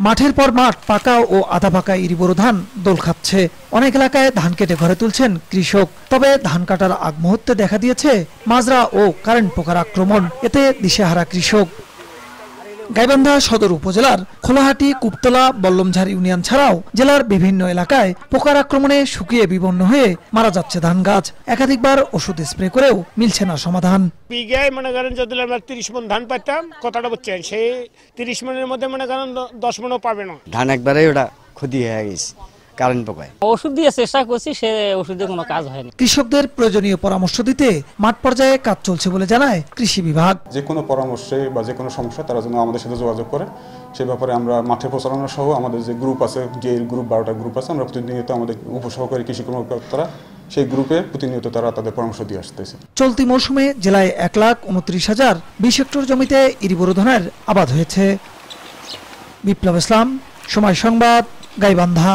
মাঠের পর মাঠ পাকা ও আধা পাকা ইরিবোরো ধান দোল খাচ্ছে। অনেক এলাকায় ধান কেটে ঘরে তুলছেন কৃষক। তবে ধান কাটার আগ মুহূর্তে দেখা দিয়েছে মাজরা ও কারেন্ট পোকার আক্রমণ। এতে দিশেহারা কৃষক। গাইবান্ধা সদর উপজেলার খোলাহাটি, কুপতলা, বল্লমঝাড় ইউনিয়ন ছাড়াও জেলার বিভিন্ন এলাকায় পোকার আক্রমণে শুকিয়ে বিবর্ণ হয়ে মারা যাচ্ছে ধান গাছ। একাধিকবার ওষুধ স্প্রে করেও মিলছে না সমাধান। বিঘায় মনে করেন যদি আমরা 30 মণ ধান পাইতাম, কথাটা বলছেন সেই 30 মণের মধ্যে মনে করেন 10 মণও পাবে না। ধান একবারে ওটা ক্ষতি হয়ে গেছে কারেন্ট পোকায়। ওষুধ দিয়ে চেষ্টা করছি, সে ওষুধে কোনো কাজ হয়নি। কৃষকদের প্রয়োজনীয় পরামর্শ দিতে মাঠ পর্যায়ে কাজ চলছে বলে জানায় কৃষি বিভাগ। যে কোনো পরামর্শে বা যে কোনো সমস্যা তারা যেন আমাদের সাথে যোগাযোগ করে, সে ব্যাপারে আমরা মাঠে প্রচারণা সহ আমাদের যে গ্রুপ আছে, যে গ্রুপ 12টা গ্রুপ আছে, আমরা প্রতিনিয়ত আমাদের উপসহকারী কৃষি কর্মকর্তারা সেই গ্রুপে প্রতিনিয়ত তারা তাদের পরামর্শ দিয়ে আসতেছে। চলতি মৌসুমে জেলায় 1,29,000 20 হেক্টর জমিতে ইরিবোরো ধানের আবাদ হয়েছে। বিপ্লব ইসলাম, সময় সংবাদ, গাইবান্ধা।